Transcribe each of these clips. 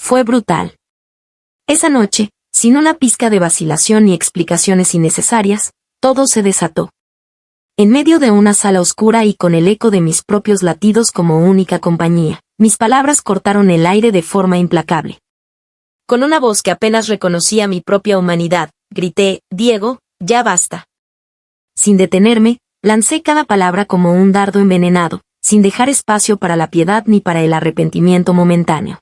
fue brutal. Esa noche, sin una pizca de vacilación ni explicaciones innecesarias, todo se desató. En medio de una sala oscura y con el eco de mis propios latidos como única compañía, mis palabras cortaron el aire de forma implacable. Con una voz que apenas reconocía mi propia humanidad, grité: «Diego, ya basta». Sin detenerme, lancé cada palabra como un dardo envenenado, sin dejar espacio para la piedad ni para el arrepentimiento momentáneo.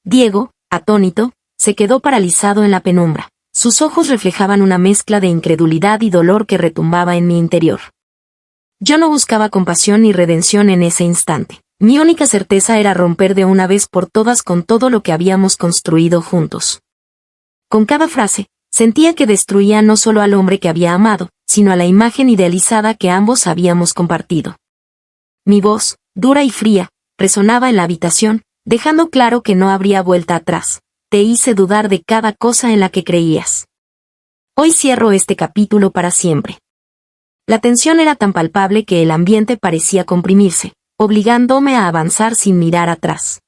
Diego, atónito, se quedó paralizado en la penumbra. Sus ojos reflejaban una mezcla de incredulidad y dolor que retumbaba en mi interior. Yo no buscaba compasión ni redención en ese instante. Mi única certeza era romper de una vez por todas con todo lo que habíamos construido juntos. Con cada frase, sentía que destruía no solo al hombre que había amado, sino a la imagen idealizada que ambos habíamos compartido. Mi voz, dura y fría, resonaba en la habitación, dejando claro que no habría vuelta atrás. Te hice dudar de cada cosa en la que creías. Hoy cierro este capítulo para siempre. La tensión era tan palpable que el ambiente parecía comprimirse, obligándome a avanzar sin mirar atrás.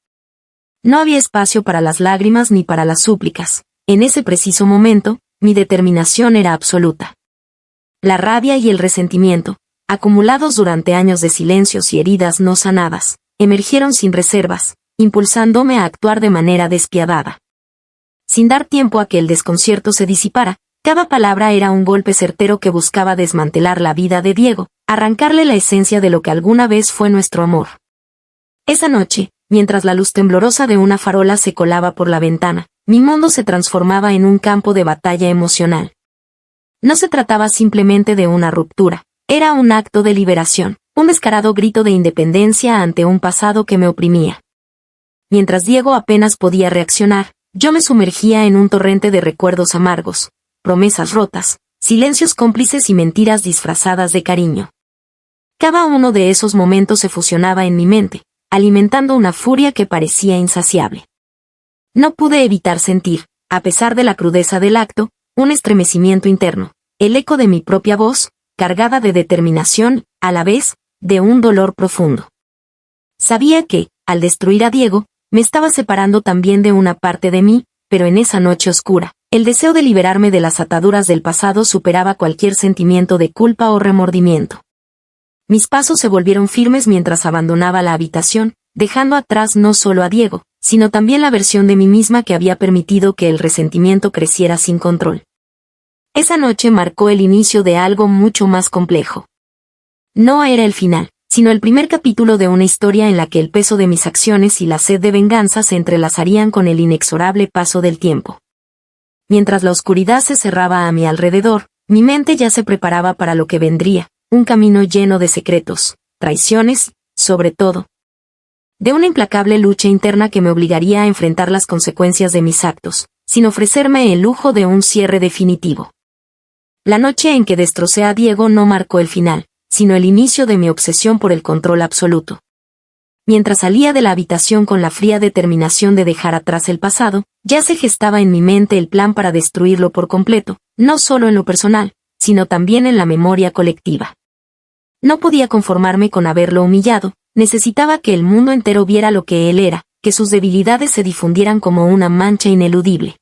No había espacio para las lágrimas ni para las súplicas. En ese preciso momento, mi determinación era absoluta. La rabia y el resentimiento, acumulados durante años de silencios y heridas no sanadas, emergieron sin reservas, impulsándome a actuar de manera despiadada. Sin dar tiempo a que el desconcierto se disipara, cada palabra era un golpe certero que buscaba desmantelar la vida de Diego, arrancarle la esencia de lo que alguna vez fue nuestro amor. Esa noche, mientras la luz temblorosa de una farola se colaba por la ventana, mi mundo se transformaba en un campo de batalla emocional. No se trataba simplemente de una ruptura, era un acto de liberación, un descarado grito de independencia ante un pasado que me oprimía. Mientras Diego apenas podía reaccionar, yo me sumergía en un torrente de recuerdos amargos, promesas rotas, silencios cómplices y mentiras disfrazadas de cariño. Cada uno de esos momentos se fusionaba en mi mente, alimentando una furia que parecía insaciable. No pude evitar sentir, a pesar de la crudeza del acto, un estremecimiento interno, el eco de mi propia voz, cargada de determinación, a la vez, de un dolor profundo. Sabía que, al destruir a Diego, me estaba separando también de una parte de mí, pero en esa noche oscura, el deseo de liberarme de las ataduras del pasado superaba cualquier sentimiento de culpa o remordimiento. Mis pasos se volvieron firmes mientras abandonaba la habitación, dejando atrás no solo a Diego, sino también la versión de mí misma que había permitido que el resentimiento creciera sin control. Esa noche marcó el inicio de algo mucho más complejo. No era el final, sino el primer capítulo de una historia en la que el peso de mis acciones y la sed de venganza se entrelazarían con el inexorable paso del tiempo. Mientras la oscuridad se cerraba a mi alrededor, mi mente ya se preparaba para lo que vendría, un camino lleno de secretos, traiciones, sobre todo, de una implacable lucha interna que me obligaría a enfrentar las consecuencias de mis actos, sin ofrecerme el lujo de un cierre definitivo. La noche en que destrocé a Diego no marcó el final, sino el inicio de mi obsesión por el control absoluto. Mientras salía de la habitación con la fría determinación de dejar atrás el pasado, ya se gestaba en mi mente el plan para destruirlo por completo, no solo en lo personal, sino también en la memoria colectiva. No podía conformarme con haberlo humillado, necesitaba que el mundo entero viera lo que él era, que sus debilidades se difundieran como una mancha ineludible.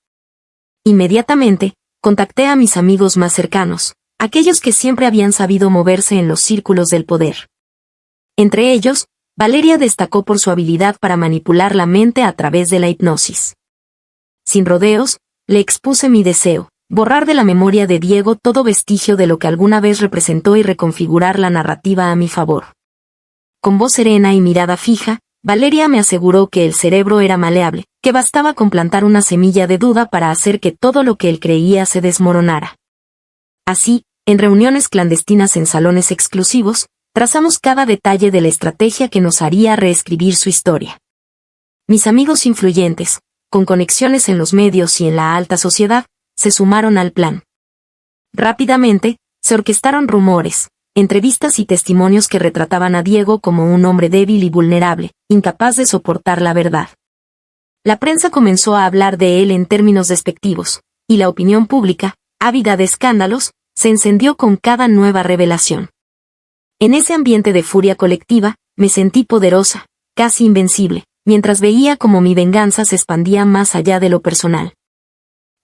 Inmediatamente, contacté a mis amigos más cercanos, aquellos que siempre habían sabido moverse en los círculos del poder. Entre ellos, Valeria destacó por su habilidad para manipular la mente a través de la hipnosis. Sin rodeos, le expuse mi deseo, borrar de la memoria de Diego todo vestigio de lo que alguna vez representó y reconfigurar la narrativa a mi favor. Con voz serena y mirada fija, Valeria me aseguró que el cerebro era maleable, que bastaba con plantar una semilla de duda para hacer que todo lo que él creía se desmoronara. Así, en reuniones clandestinas en salones exclusivos, trazamos cada detalle de la estrategia que nos haría reescribir su historia. Mis amigos influyentes, con conexiones en los medios y en la alta sociedad, se sumaron al plan. Rápidamente, se orquestaron rumores, entrevistas y testimonios que retrataban a Diego como un hombre débil y vulnerable, incapaz de soportar la verdad. La prensa comenzó a hablar de él en términos despectivos, y la opinión pública, ávida de escándalos, se encendió con cada nueva revelación. En ese ambiente de furia colectiva, me sentí poderosa, casi invencible, mientras veía cómo mi venganza se expandía más allá de lo personal.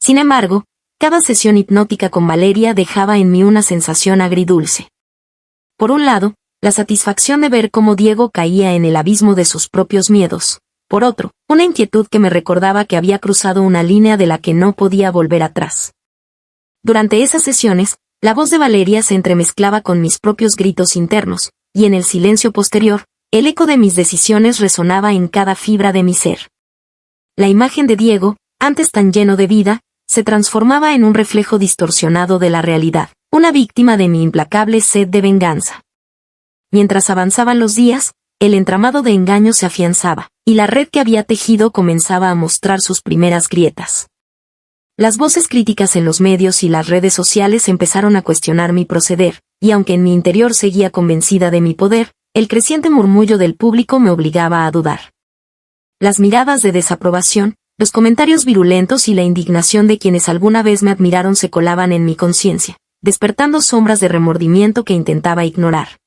Sin embargo, cada sesión hipnótica con Valeria dejaba en mí una sensación agridulce. Por un lado, la satisfacción de ver cómo Diego caía en el abismo de sus propios miedos. Por otro, una inquietud que me recordaba que había cruzado una línea de la que no podía volver atrás. Durante esas sesiones, la voz de Valeria se entremezclaba con mis propios gritos internos, y en el silencio posterior, el eco de mis decisiones resonaba en cada fibra de mi ser. La imagen de Diego, antes tan lleno de vida, se transformaba en un reflejo distorsionado de la realidad, una víctima de mi implacable sed de venganza. Mientras avanzaban los días, el entramado de engaño se afianzaba, y la red que había tejido comenzaba a mostrar sus primeras grietas. Las voces críticas en los medios y las redes sociales empezaron a cuestionar mi proceder, y aunque en mi interior seguía convencida de mi poder, el creciente murmullo del público me obligaba a dudar. Las miradas de desaprobación, los comentarios virulentos y la indignación de quienes alguna vez me admiraron se colaban en mi conciencia, despertando sombras de remordimiento que intentaba ignorar.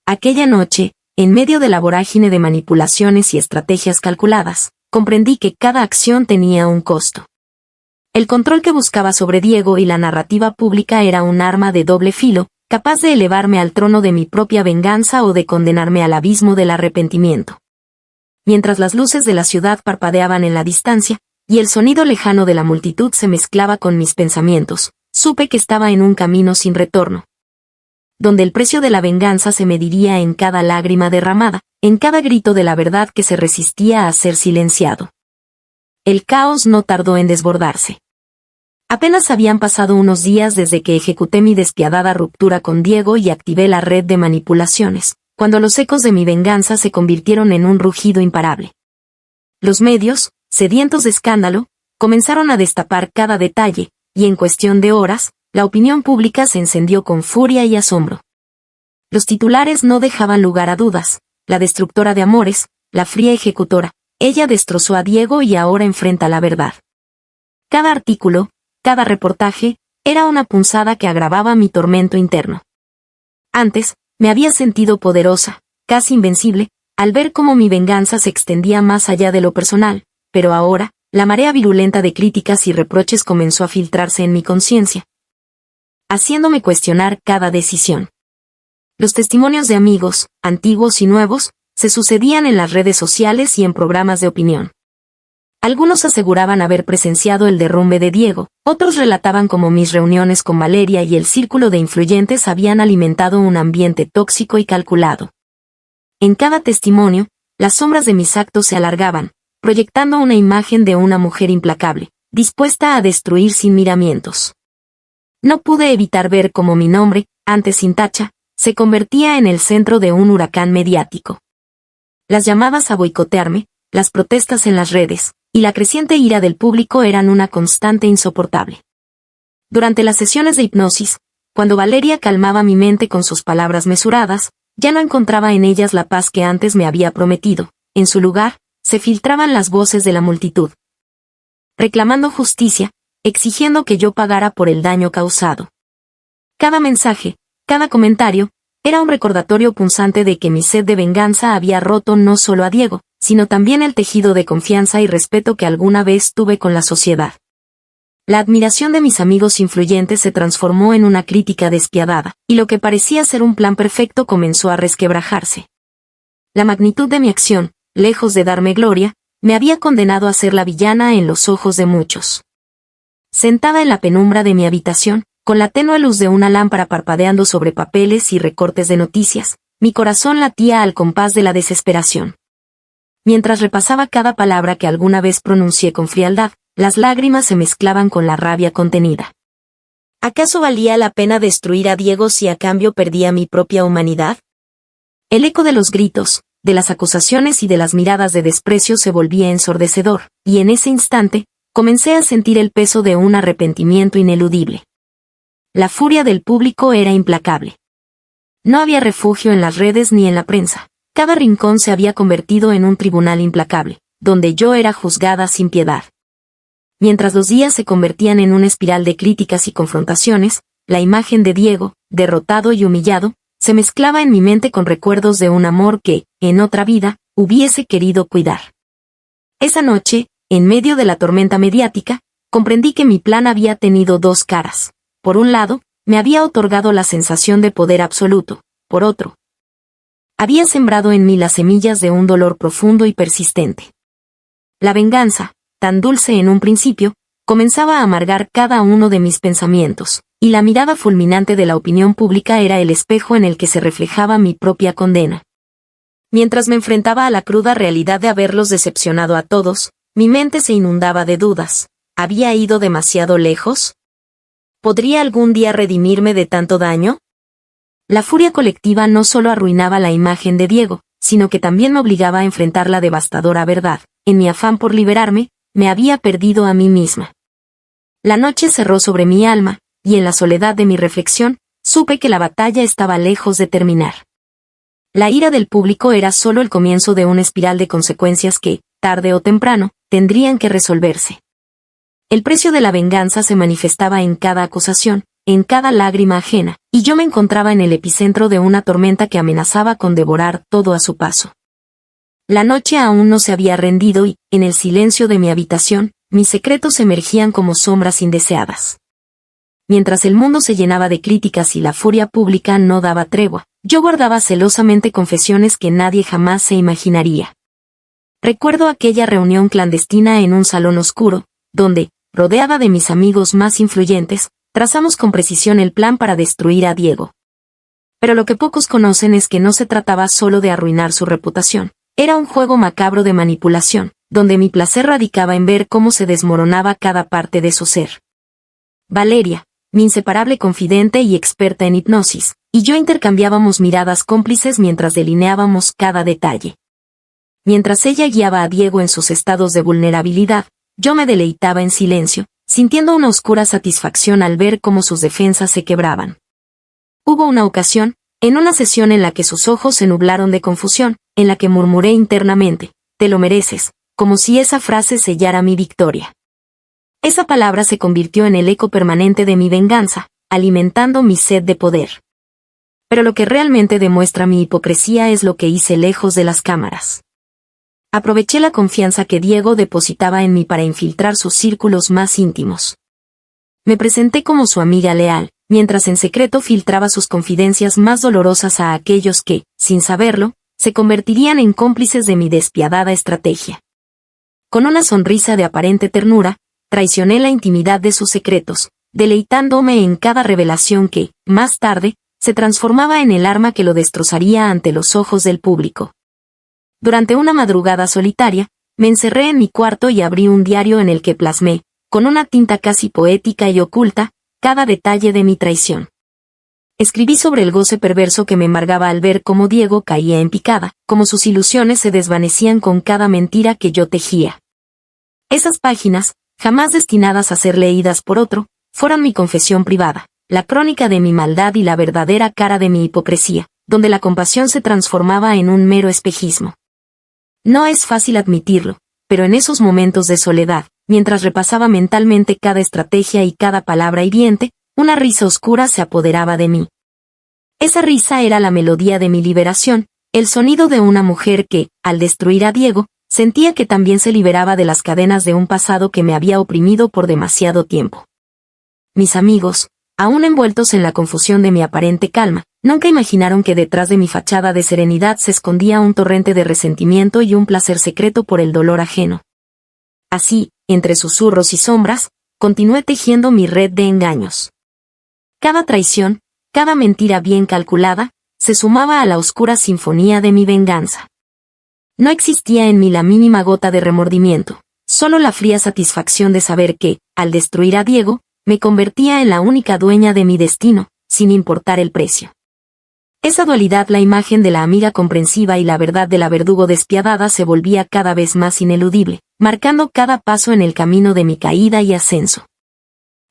Aquella noche, en medio de la vorágine de manipulaciones y estrategias calculadas, comprendí que cada acción tenía un costo. El control que buscaba sobre Diego y la narrativa pública era un arma de doble filo, capaz de elevarme al trono de mi propia venganza o de condenarme al abismo del arrepentimiento. Mientras las luces de la ciudad parpadeaban en la distancia, y el sonido lejano de la multitud se mezclaba con mis pensamientos, supe que estaba en un camino sin retorno, donde el precio de la venganza se mediría en cada lágrima derramada, en cada grito de la verdad que se resistía a ser silenciado. El caos no tardó en desbordarse. Apenas habían pasado unos días desde que ejecuté mi despiadada ruptura con Diego y activé la red de manipulaciones, cuando los ecos de mi venganza se convirtieron en un rugido imparable. Los medios, sedientos de escándalo, comenzaron a destapar cada detalle, y en cuestión de horas, la opinión pública se encendió con furia y asombro. Los titulares no dejaban lugar a dudas: la destructora de amores, la fría ejecutora, ella destrozó a Diego y ahora enfrenta la verdad. Cada artículo, cada reportaje, era una punzada que agravaba mi tormento interno. Antes, me había sentido poderosa, casi invencible, al ver cómo mi venganza se extendía más allá de lo personal, pero ahora, la marea virulenta de críticas y reproches comenzó a filtrarse en mi conciencia, haciéndome cuestionar cada decisión. Los testimonios de amigos, antiguos y nuevos, se sucedían en las redes sociales y en programas de opinión. Algunos aseguraban haber presenciado el derrumbe de Diego, otros relataban cómo mis reuniones con Valeria y el círculo de influyentes habían alimentado un ambiente tóxico y calculado. En cada testimonio, las sombras de mis actos se alargaban, proyectando una imagen de una mujer implacable, dispuesta a destruir sin miramientos. No pude evitar ver cómo mi nombre, antes sin tacha, se convertía en el centro de un huracán mediático. Las llamadas a boicotearme, las protestas en las redes, y la creciente ira del público eran una constante insoportable. Durante las sesiones de hipnosis, cuando Valeria calmaba mi mente con sus palabras mesuradas, ya no encontraba en ellas la paz que antes me había prometido. En su lugar, se filtraban las voces de la multitud, reclamando justicia, exigiendo que yo pagara por el daño causado. Cada mensaje, cada comentario, era un recordatorio punzante de que mi sed de venganza había roto no solo a Diego, sino también el tejido de confianza y respeto que alguna vez tuve con la sociedad. La admiración de mis amigos influyentes se transformó en una crítica despiadada, y lo que parecía ser un plan perfecto comenzó a resquebrajarse. La magnitud de mi acción, lejos de darme gloria, me había condenado a ser la villana en los ojos de muchos. Sentada en la penumbra de mi habitación, con la tenue luz de una lámpara parpadeando sobre papeles y recortes de noticias, mi corazón latía al compás de la desesperación. Mientras repasaba cada palabra que alguna vez pronuncié con frialdad, las lágrimas se mezclaban con la rabia contenida. ¿Acaso valía la pena destruir a Diego si a cambio perdía mi propia humanidad? El eco de los gritos, de las acusaciones y de las miradas de desprecio se volvía ensordecedor, y en ese instante, comencé a sentir el peso de un arrepentimiento ineludible. La furia del público era implacable. No había refugio en las redes ni en la prensa. Cada rincón se había convertido en un tribunal implacable, donde yo era juzgada sin piedad. Mientras los días se convertían en una espiral de críticas y confrontaciones, la imagen de Diego, derrotado y humillado, se mezclaba en mi mente con recuerdos de un amor que, en otra vida, hubiese querido cuidar. Esa noche, en medio de la tormenta mediática, comprendí que mi plan había tenido dos caras. Por un lado, me había otorgado la sensación de poder absoluto. Por otro, había sembrado en mí las semillas de un dolor profundo y persistente. La venganza, tan dulce en un principio, comenzaba a amargar cada uno de mis pensamientos, y la mirada fulminante de la opinión pública era el espejo en el que se reflejaba mi propia condena. Mientras me enfrentaba a la cruda realidad de haberlos decepcionado a todos, mi mente se inundaba de dudas. ¿Había ido demasiado lejos? ¿Podría algún día redimirme de tanto daño? La furia colectiva no solo arruinaba la imagen de Diego, sino que también me obligaba a enfrentar la devastadora verdad. En mi afán por liberarme, me había perdido a mí misma. La noche cerró sobre mi alma, y en la soledad de mi reflexión, supe que la batalla estaba lejos de terminar. La ira del público era solo el comienzo de una espiral de consecuencias que, tarde o temprano, tendrían que resolverse. El precio de la venganza se manifestaba en cada acusación, en cada lágrima ajena, y yo me encontraba en el epicentro de una tormenta que amenazaba con devorar todo a su paso. La noche aún no se había rendido y, en el silencio de mi habitación, mis secretos emergían como sombras indeseadas. Mientras el mundo se llenaba de críticas y la furia pública no daba tregua, yo guardaba celosamente confesiones que nadie jamás se imaginaría. Recuerdo aquella reunión clandestina en un salón oscuro, donde, rodeada de mis amigos más influyentes, trazamos con precisión el plan para destruir a Diego. Pero lo que pocos conocen es que no se trataba solo de arruinar su reputación. Era un juego macabro de manipulación, donde mi placer radicaba en ver cómo se desmoronaba cada parte de su ser. Valeria, mi inseparable confidente y experta en hipnosis, y yo intercambiábamos miradas cómplices mientras delineábamos cada detalle. Mientras ella guiaba a Diego en sus estados de vulnerabilidad, yo me deleitaba en silencio, sintiendo una oscura satisfacción al ver cómo sus defensas se quebraban. Hubo una ocasión, en una sesión en la que sus ojos se nublaron de confusión, en la que murmuré internamente, «Te lo mereces», como si esa frase sellara mi victoria. Esa palabra se convirtió en el eco permanente de mi venganza, alimentando mi sed de poder. Pero lo que realmente demuestra mi hipocresía es lo que hice lejos de las cámaras. Aproveché la confianza que Diego depositaba en mí para infiltrar sus círculos más íntimos. Me presenté como su amiga leal, mientras en secreto filtraba sus confidencias más dolorosas a aquellos que, sin saberlo, se convertirían en cómplices de mi despiadada estrategia. Con una sonrisa de aparente ternura, traicioné la intimidad de sus secretos, deleitándome en cada revelación que, más tarde, se transformaba en el arma que lo destrozaría ante los ojos del público. Durante una madrugada solitaria, me encerré en mi cuarto y abrí un diario en el que plasmé, con una tinta casi poética y oculta, cada detalle de mi traición. Escribí sobre el goce perverso que me embargaba al ver cómo Diego caía en picada, cómo sus ilusiones se desvanecían con cada mentira que yo tejía. Esas páginas, jamás destinadas a ser leídas por otro, fueron mi confesión privada, la crónica de mi maldad y la verdadera cara de mi hipocresía, donde la compasión se transformaba en un mero espejismo. No es fácil admitirlo, pero en esos momentos de soledad, mientras repasaba mentalmente cada estrategia y cada palabra hiriente, una risa oscura se apoderaba de mí. Esa risa era la melodía de mi liberación, el sonido de una mujer que, al destruir a Diego, sentía que también se liberaba de las cadenas de un pasado que me había oprimido por demasiado tiempo. Mis amigos, aún envueltos en la confusión de mi aparente calma, nunca imaginaron que detrás de mi fachada de serenidad se escondía un torrente de resentimiento y un placer secreto por el dolor ajeno. Así, entre susurros y sombras, continué tejiendo mi red de engaños. Cada traición, cada mentira bien calculada, se sumaba a la oscura sinfonía de mi venganza. No existía en mí la mínima gota de remordimiento, solo la fría satisfacción de saber que, al destruir a Diego, me convertía en la única dueña de mi destino, sin importar el precio. Esa dualidad, la imagen de la amiga comprensiva y la verdad de la verdugo despiadada, se volvía cada vez más ineludible, marcando cada paso en el camino de mi caída y ascenso.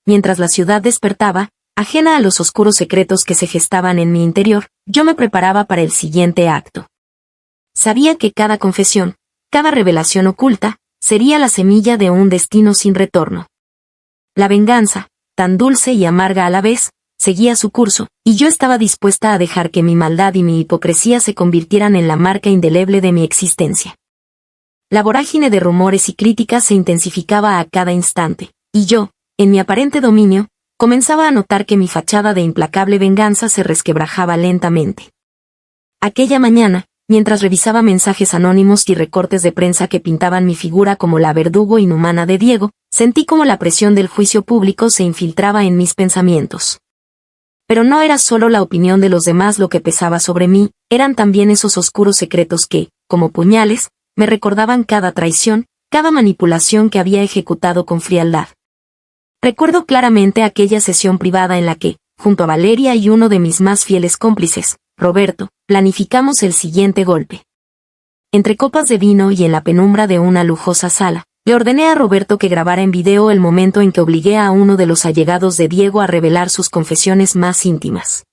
Mientras la ciudad despertaba, ajena a los oscuros secretos que se gestaban en mi interior, yo me preparaba para el siguiente acto. Sabía que cada confesión, cada revelación oculta, sería la semilla de un destino sin retorno. La venganza, tan dulce y amarga a la vez, seguía su curso, y yo estaba dispuesta a dejar que mi maldad y mi hipocresía se convirtieran en la marca indeleble de mi existencia. La vorágine de rumores y críticas se intensificaba a cada instante, y yo, en mi aparente dominio, comenzaba a notar que mi fachada de implacable venganza se resquebrajaba lentamente. Aquella mañana, mientras revisaba mensajes anónimos y recortes de prensa que pintaban mi figura como la verdugo inhumana de Diego, sentí como la presión del juicio público se infiltraba en mis pensamientos. Pero no era solo la opinión de los demás lo que pesaba sobre mí, eran también esos oscuros secretos que, como puñales, me recordaban cada traición, cada manipulación que había ejecutado con frialdad. Recuerdo claramente aquella sesión privada en la que, junto a Valeria y uno de mis más fieles cómplices, Roberto, planificamos el siguiente golpe. Entre copas de vino y en la penumbra de una lujosa sala, le ordené a Roberto que grabara en video el momento en que obligué a uno de los allegados de Diego a revelar sus confesiones más íntimas.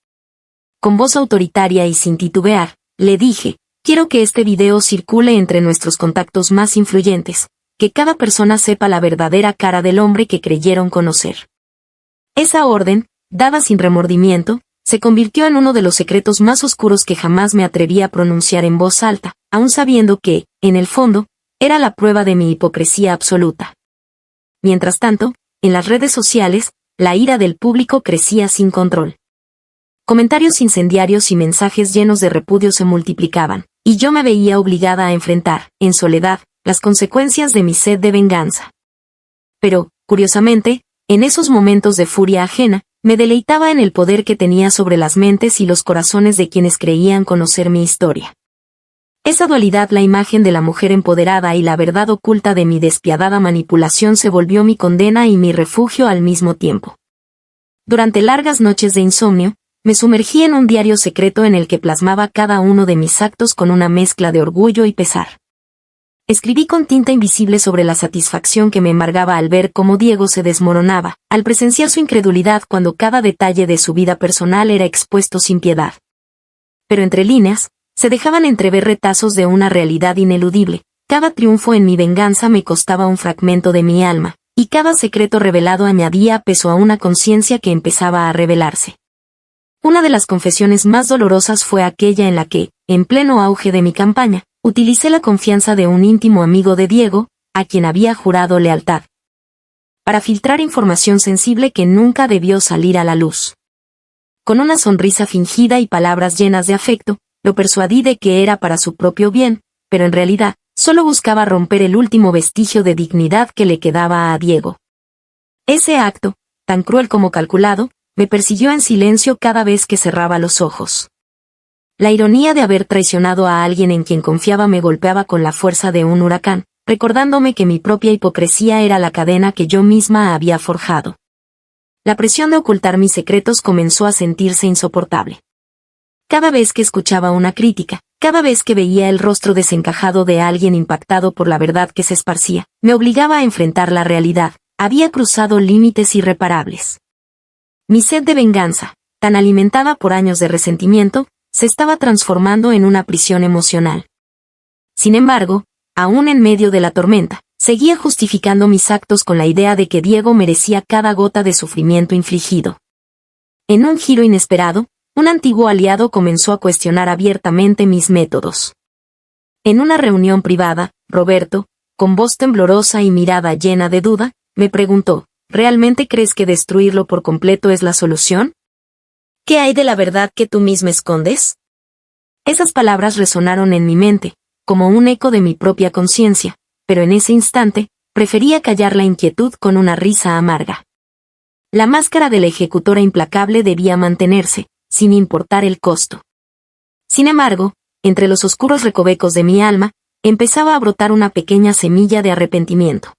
Con voz autoritaria y sin titubear, le dije: quiero que este video circule entre nuestros contactos más influyentes, que cada persona sepa la verdadera cara del hombre que creyeron conocer. Esa orden, dada sin remordimiento, se convirtió en uno de los secretos más oscuros que jamás me atreví a pronunciar en voz alta, aun sabiendo que, en el fondo, era la prueba de mi hipocresía absoluta. Mientras tanto, en las redes sociales, la ira del público crecía sin control. Comentarios incendiarios y mensajes llenos de repudio se multiplicaban, y yo me veía obligada a enfrentar, en soledad, las consecuencias de mi sed de venganza. Pero, curiosamente, en esos momentos de furia ajena, me deleitaba en el poder que tenía sobre las mentes y los corazones de quienes creían conocer mi historia. Esa dualidad, la imagen de la mujer empoderada y la verdad oculta de mi despiadada manipulación, se volvió mi condena y mi refugio al mismo tiempo. Durante largas noches de insomnio, me sumergí en un diario secreto en el que plasmaba cada uno de mis actos con una mezcla de orgullo y pesar. Escribí con tinta invisible sobre la satisfacción que me embargaba al ver cómo Diego se desmoronaba, al presenciar su incredulidad cuando cada detalle de su vida personal era expuesto sin piedad. Pero entre líneas, se dejaban entrever retazos de una realidad ineludible. Cada triunfo en mi venganza me costaba un fragmento de mi alma, y cada secreto revelado añadía peso a una conciencia que empezaba a revelarse. Una de las confesiones más dolorosas fue aquella en la que, en pleno auge de mi campaña, utilicé la confianza de un íntimo amigo de Diego, a quien había jurado lealtad, para filtrar información sensible que nunca debió salir a la luz. Con una sonrisa fingida y palabras llenas de afecto, lo persuadí de que era para su propio bien, pero en realidad, solo buscaba romper el último vestigio de dignidad que le quedaba a Diego. Ese acto, tan cruel como calculado, me persiguió en silencio cada vez que cerraba los ojos. La ironía de haber traicionado a alguien en quien confiaba me golpeaba con la fuerza de un huracán, recordándome que mi propia hipocresía era la cadena que yo misma había forjado. La presión de ocultar mis secretos comenzó a sentirse insoportable. Cada vez que escuchaba una crítica, cada vez que veía el rostro desencajado de alguien impactado por la verdad que se esparcía, me obligaba a enfrentar la realidad. Había cruzado límites irreparables. Mi sed de venganza, tan alimentada por años de resentimiento, se estaba transformando en una prisión emocional. Sin embargo, aún en medio de la tormenta, seguía justificando mis actos con la idea de que Diego merecía cada gota de sufrimiento infligido. En un giro inesperado, un antiguo aliado comenzó a cuestionar abiertamente mis métodos. En una reunión privada, Roberto, con voz temblorosa y mirada llena de duda, me preguntó: ¿realmente crees que destruirlo por completo es la solución? ¿Qué hay de la verdad que tú misma escondes? Esas palabras resonaron en mi mente, como un eco de mi propia conciencia, pero en ese instante, prefería callar la inquietud con una risa amarga. La máscara de la ejecutora implacable debía mantenerse, sin importar el costo. Sin embargo, entre los oscuros recovecos de mi alma, empezaba a brotar una pequeña semilla de arrepentimiento.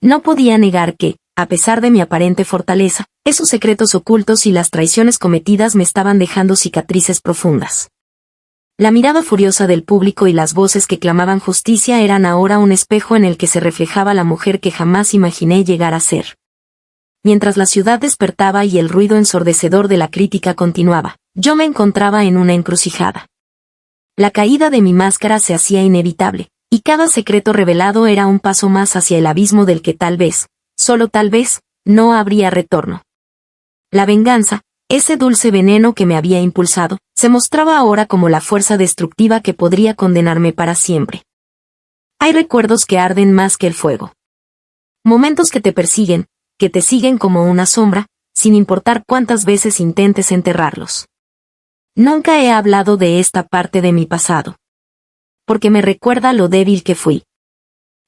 No podía negar que, a pesar de mi aparente fortaleza, esos secretos ocultos y las traiciones cometidas me estaban dejando cicatrices profundas. La mirada furiosa del público y las voces que clamaban justicia eran ahora un espejo en el que se reflejaba la mujer que jamás imaginé llegar a ser. Mientras la ciudad despertaba y el ruido ensordecedor de la crítica continuaba, yo me encontraba en una encrucijada. La caída de mi máscara se hacía inevitable, y cada secreto revelado era un paso más hacia el abismo del que tal vez, solo tal vez, no habría retorno. La venganza, Ese dulce veneno que me había impulsado, se mostraba ahora como la fuerza destructiva que podría condenarme para siempre. Hay recuerdos que arden más que el fuego. Momentos que te persiguen, que te siguen como una sombra, sin importar cuántas veces intentes enterrarlos. Nunca he hablado de esta parte de mi pasado. Porque me recuerda lo débil que fui.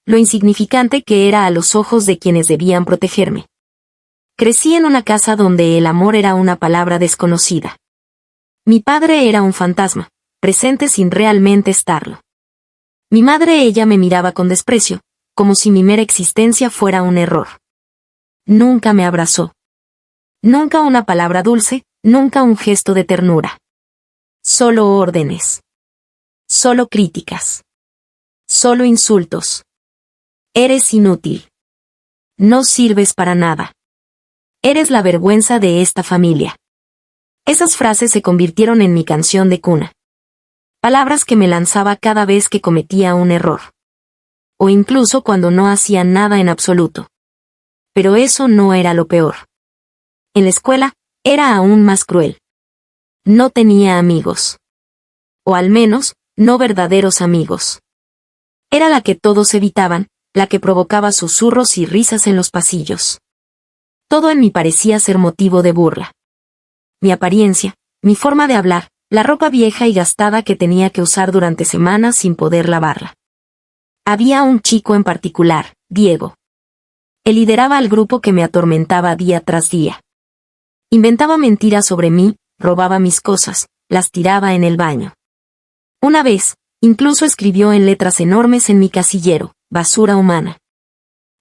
Lo insignificante que era a los ojos de quienes debían protegerme. Crecí en una casa donde el amor era una palabra desconocida. Mi padre era un fantasma, presente sin realmente estarlo. Mi madre, ella me miraba con desprecio, como si mi mera existencia fuera un error. Nunca me abrazó. Nunca una palabra dulce, nunca un gesto de ternura. Solo órdenes. Solo críticas. Solo insultos. Eres inútil. No sirves para nada. Eres la vergüenza de esta familia. Esas frases se convirtieron en mi canción de cuna. Palabras que me lanzaba cada vez que cometía un error. O incluso cuando no hacía nada en absoluto. Pero eso no era lo peor. En la escuela, era aún más cruel. No tenía amigos. O al menos, no verdaderos amigos. Era la que todos evitaban, la que provocaba susurros y risas en los pasillos. Todo en mí parecía ser motivo de burla. Mi apariencia, mi forma de hablar, la ropa vieja y gastada que tenía que usar durante semanas sin poder lavarla. Había un chico en particular, Diego. Él lideraba al grupo que me atormentaba día tras día. Inventaba mentiras sobre mí, robaba mis cosas, las tiraba en el baño. Una vez, incluso escribió en letras enormes en mi casillero, basura humana.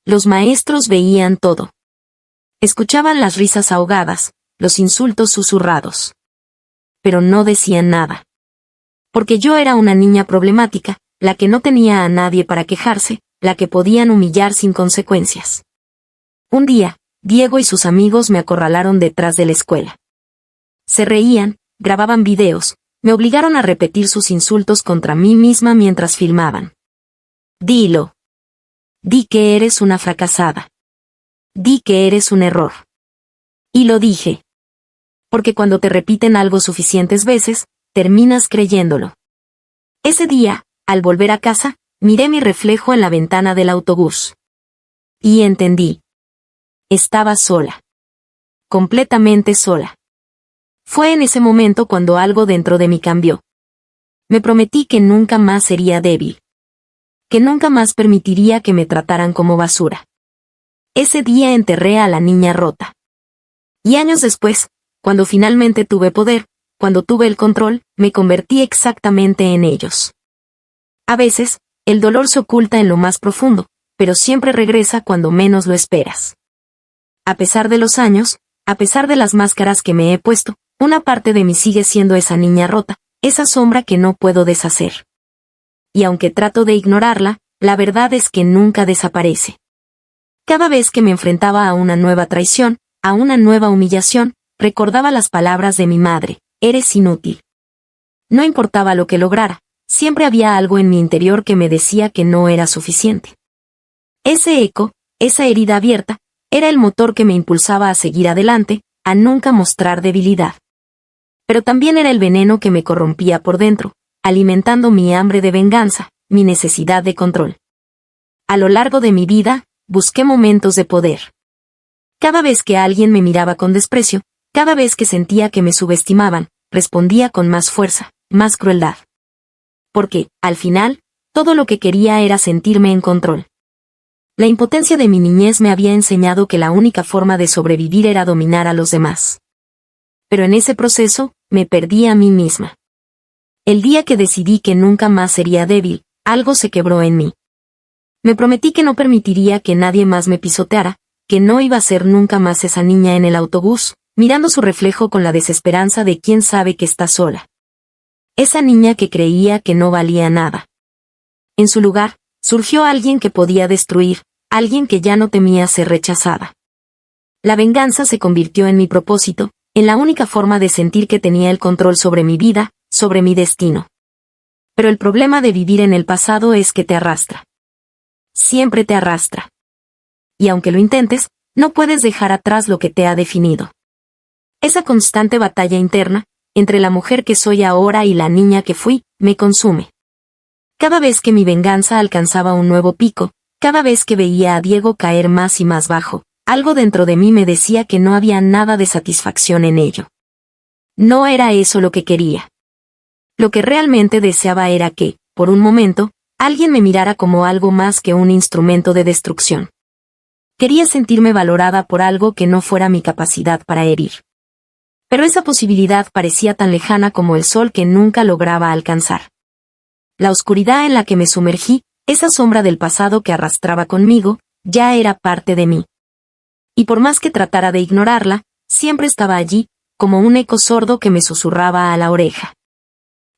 Los maestros veían todo. Escuchaban las risas ahogadas, los insultos susurrados. Pero no decían nada. Porque yo era una niña problemática, la que no tenía a nadie para quejarse, la que podían humillar sin consecuencias. Un día, Diego y sus amigos me acorralaron detrás de la escuela. Se reían, grababan videos, me obligaron a repetir sus insultos contra mí misma mientras filmaban. Dilo. Di que eres una fracasada. Di que eres un error. Y lo dije. Porque cuando te repiten algo suficientes veces, terminas creyéndolo. Ese día, al volver a casa, miré mi reflejo en la ventana del autobús. Y entendí. Estaba sola. Completamente sola. Fue en ese momento cuando algo dentro de mí cambió. Me prometí que nunca más sería débil. Que nunca más permitiría que me trataran como basura. Ese día enterré a la niña rota. Y años después, cuando finalmente tuve poder, cuando tuve el control, me convertí exactamente en ellos. A veces, el dolor se oculta en lo más profundo, pero siempre regresa cuando menos lo esperas. A pesar de los años, a pesar de las máscaras que me he puesto, una parte de mí sigue siendo esa niña rota, esa sombra que no puedo deshacer. Y aunque trato de ignorarla, la verdad es que nunca desaparece. Cada vez que me enfrentaba a una nueva traición, a una nueva humillación, recordaba las palabras de mi madre, eres inútil. No importaba lo que lograra, siempre había algo en mi interior que me decía que no era suficiente. Ese eco, esa herida abierta, era el motor que me impulsaba a seguir adelante, a nunca mostrar debilidad. Pero también era el veneno que me corrompía por dentro, alimentando mi hambre de venganza, mi necesidad de control. A lo largo de mi vida, busqué momentos de poder. Cada vez que alguien me miraba con desprecio, cada vez que sentía que me subestimaban, respondía con más fuerza, más crueldad. Porque, al final, todo lo que quería era sentirme en control. La impotencia de mi niñez me había enseñado que la única forma de sobrevivir era dominar a los demás. Pero en ese proceso, me perdí a mí misma. El día que decidí que nunca más sería débil, algo se quebró en mí. Me prometí que no permitiría que nadie más me pisoteara, que no iba a ser nunca más esa niña en el autobús, mirando su reflejo con la desesperanza de quien sabe que está sola. Esa niña que creía que no valía nada. En su lugar, surgió alguien que podía destruir, alguien que ya no temía ser rechazada. La venganza se convirtió en mi propósito, en la única forma de sentir que tenía el control sobre mi vida, sobre mi destino. Pero el problema de vivir en el pasado es que te arrastra. Siempre te arrastra. Y aunque lo intentes, no puedes dejar atrás lo que te ha definido. Esa constante batalla interna, entre la mujer que soy ahora y la niña que fui, me consume. Cada vez que mi venganza alcanzaba un nuevo pico, cada vez que veía a Diego caer más y más bajo, algo dentro de mí me decía que no había nada de satisfacción en ello. No era eso lo que quería. Lo que realmente deseaba era que, por un momento, alguien me mirara como algo más que un instrumento de destrucción. Quería sentirme valorada por algo que no fuera mi capacidad para herir. Pero esa posibilidad parecía tan lejana como el sol que nunca lograba alcanzar. La oscuridad en la que me sumergí, esa sombra del pasado que arrastraba conmigo, ya era parte de mí. Y por más que tratara de ignorarla, siempre estaba allí, como un eco sordo que me susurraba a la oreja.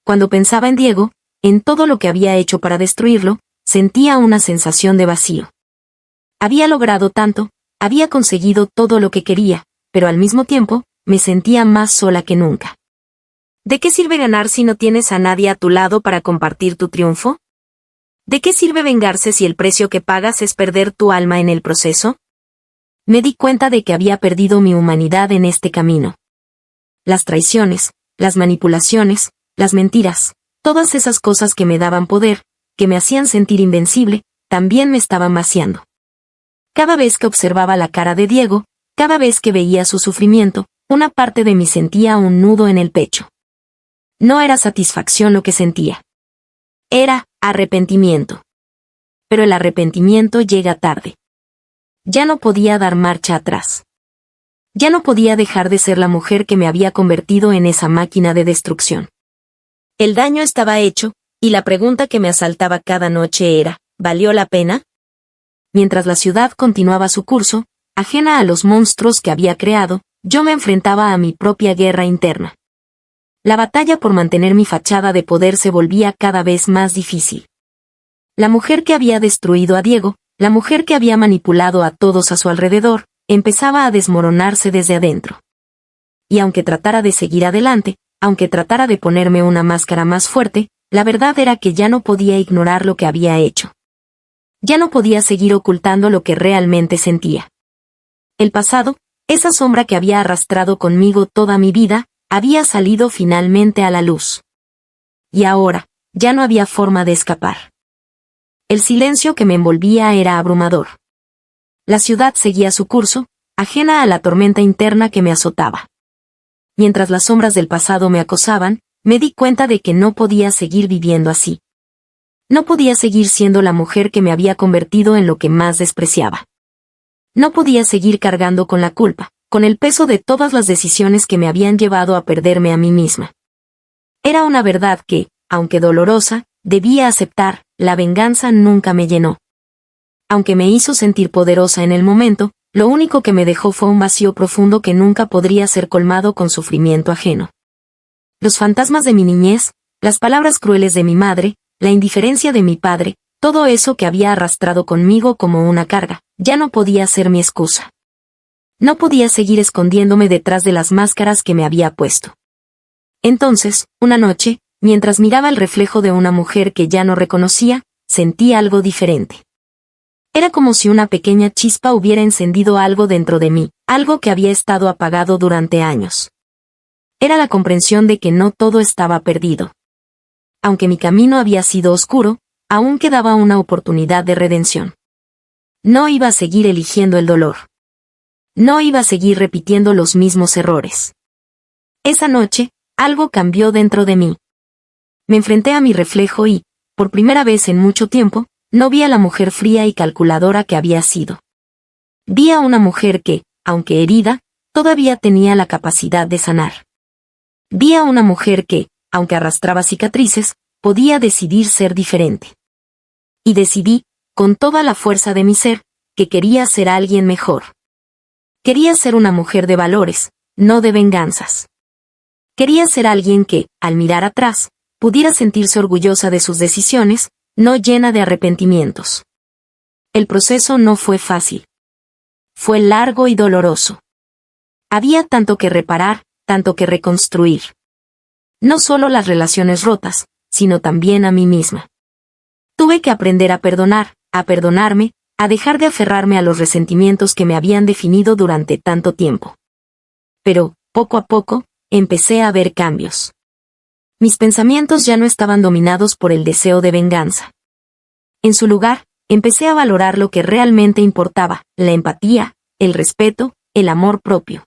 Cuando pensaba en Diego, en todo lo que había hecho para destruirlo, sentía una sensación de vacío. Había logrado tanto, había conseguido todo lo que quería, pero al mismo tiempo, me sentía más sola que nunca. ¿De qué sirve ganar si no tienes a nadie a tu lado para compartir tu triunfo? ¿De qué sirve vengarse si el precio que pagas es perder tu alma en el proceso? Me di cuenta de que había perdido mi humanidad en este camino. Las traiciones, las manipulaciones, las mentiras, todas esas cosas que me daban poder, que me hacían sentir invencible, también me estaban vaciando. Cada vez que observaba la cara de Diego, cada vez que veía su sufrimiento, una parte de mí sentía un nudo en el pecho. No era satisfacción lo que sentía. Era arrepentimiento. Pero el arrepentimiento llega tarde. Ya no podía dar marcha atrás. Ya no podía dejar de ser la mujer que me había convertido en esa máquina de destrucción. El daño estaba hecho, y la pregunta que me asaltaba cada noche era, ¿valió la pena? Mientras la ciudad continuaba su curso, ajena a los monstruos que había creado, yo me enfrentaba a mi propia guerra interna. La batalla por mantener mi fachada de poder se volvía cada vez más difícil. La mujer que había destruido a Diego, la mujer que había manipulado a todos a su alrededor, empezaba a desmoronarse desde adentro. Y aunque tratara de seguir adelante, aunque tratara de ponerme una máscara más fuerte, la verdad era que ya no podía ignorar lo que había hecho. Ya no podía seguir ocultando lo que realmente sentía. El pasado, esa sombra que había arrastrado conmigo toda mi vida, había salido finalmente a la luz. Y ahora, ya no había forma de escapar. El silencio que me envolvía era abrumador. La ciudad seguía su curso, ajena a la tormenta interna que me azotaba. Mientras las sombras del pasado me acosaban, me di cuenta de que no podía seguir viviendo así. No podía seguir siendo la mujer que me había convertido en lo que más despreciaba. No podía seguir cargando con la culpa, con el peso de todas las decisiones que me habían llevado a perderme a mí misma. Era una verdad que, aunque dolorosa, debía aceptar. La venganza nunca me llenó. Aunque me hizo sentir poderosa en el momento, lo único que me dejó fue un vacío profundo que nunca podría ser colmado con sufrimiento ajeno. Los fantasmas de mi niñez, las palabras crueles de mi madre, la indiferencia de mi padre, todo eso que había arrastrado conmigo como una carga, ya no podía ser mi excusa. No podía seguir escondiéndome detrás de las máscaras que me había puesto. Entonces, una noche, mientras miraba el reflejo de una mujer que ya no reconocía, sentí algo diferente. Era como si una pequeña chispa hubiera encendido algo dentro de mí, algo que había estado apagado durante años. Era la comprensión de que no todo estaba perdido. Aunque mi camino había sido oscuro, aún quedaba una oportunidad de redención. No iba a seguir eligiendo el dolor. No iba a seguir repitiendo los mismos errores. Esa noche, algo cambió dentro de mí. Me enfrenté a mi reflejo y, por primera vez en mucho tiempo, no vi a la mujer fría y calculadora que había sido. Vi a una mujer que, aunque herida, todavía tenía la capacidad de sanar. Vi a una mujer que, aunque arrastraba cicatrices, podía decidir ser diferente. Y decidí, con toda la fuerza de mi ser, que quería ser alguien mejor. Quería ser una mujer de valores, no de venganzas. Quería ser alguien que, al mirar atrás, pudiera sentirse orgullosa de sus decisiones, no llena de arrepentimientos. El proceso no fue fácil. Fue largo y doloroso. Había tanto que reparar, tanto que reconstruir. No solo las relaciones rotas, sino también a mí misma. Tuve que aprender a perdonar, a perdonarme, a dejar de aferrarme a los resentimientos que me habían definido durante tanto tiempo. Pero, poco a poco, empecé a ver cambios. Mis pensamientos ya no estaban dominados por el deseo de venganza. En su lugar, empecé a valorar lo que realmente importaba, la empatía, el respeto, el amor propio.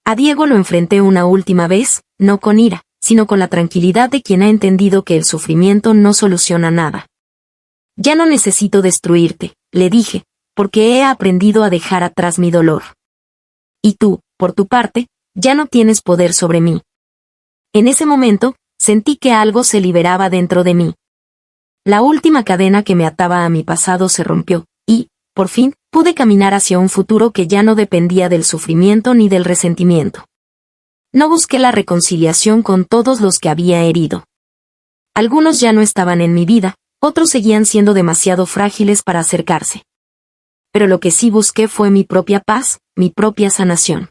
A Diego lo enfrenté una última vez, no con ira, sino con la tranquilidad de quien ha entendido que el sufrimiento no soluciona nada. Ya no necesito destruirte, le dije, porque he aprendido a dejar atrás mi dolor. Y tú, por tu parte, ya no tienes poder sobre mí. En ese momento, sentí que algo se liberaba dentro de mí. La última cadena que me ataba a mi pasado se rompió, y, por fin, pude caminar hacia un futuro que ya no dependía del sufrimiento ni del resentimiento. No busqué la reconciliación con todos los que había herido. Algunos ya no estaban en mi vida, otros seguían siendo demasiado frágiles para acercarse. Pero lo que sí busqué fue mi propia paz, mi propia sanación.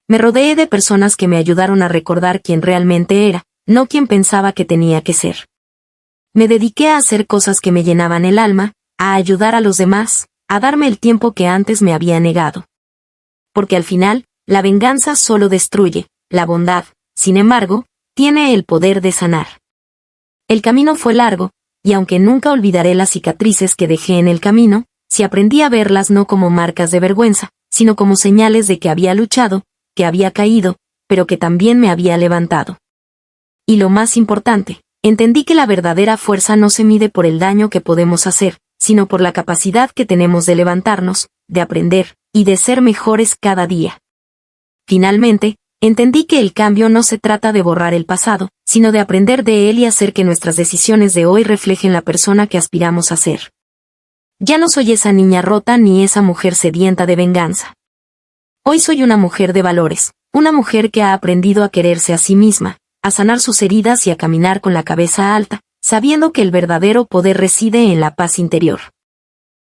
Me rodeé de personas que me ayudaron a recordar quién realmente era, no quien pensaba que tenía que ser. Me dediqué a hacer cosas que me llenaban el alma, a ayudar a los demás, a darme el tiempo que antes me había negado. Porque al final, la venganza solo destruye, la bondad, sin embargo, tiene el poder de sanar. El camino fue largo, y aunque nunca olvidaré las cicatrices que dejé en el camino, sí aprendí a verlas no como marcas de vergüenza, sino como señales de que había luchado, que había caído, pero que también me había levantado. Y lo más importante, entendí que la verdadera fuerza no se mide por el daño que podemos hacer, sino por la capacidad que tenemos de levantarnos, de aprender, y de ser mejores cada día. Finalmente, entendí que el cambio no se trata de borrar el pasado, sino de aprender de él y hacer que nuestras decisiones de hoy reflejen la persona que aspiramos a ser. Ya no soy esa niña rota ni esa mujer sedienta de venganza. Hoy soy una mujer de valores, una mujer que ha aprendido a quererse a sí misma, a sanar sus heridas y a caminar con la cabeza alta, sabiendo que el verdadero poder reside en la paz interior.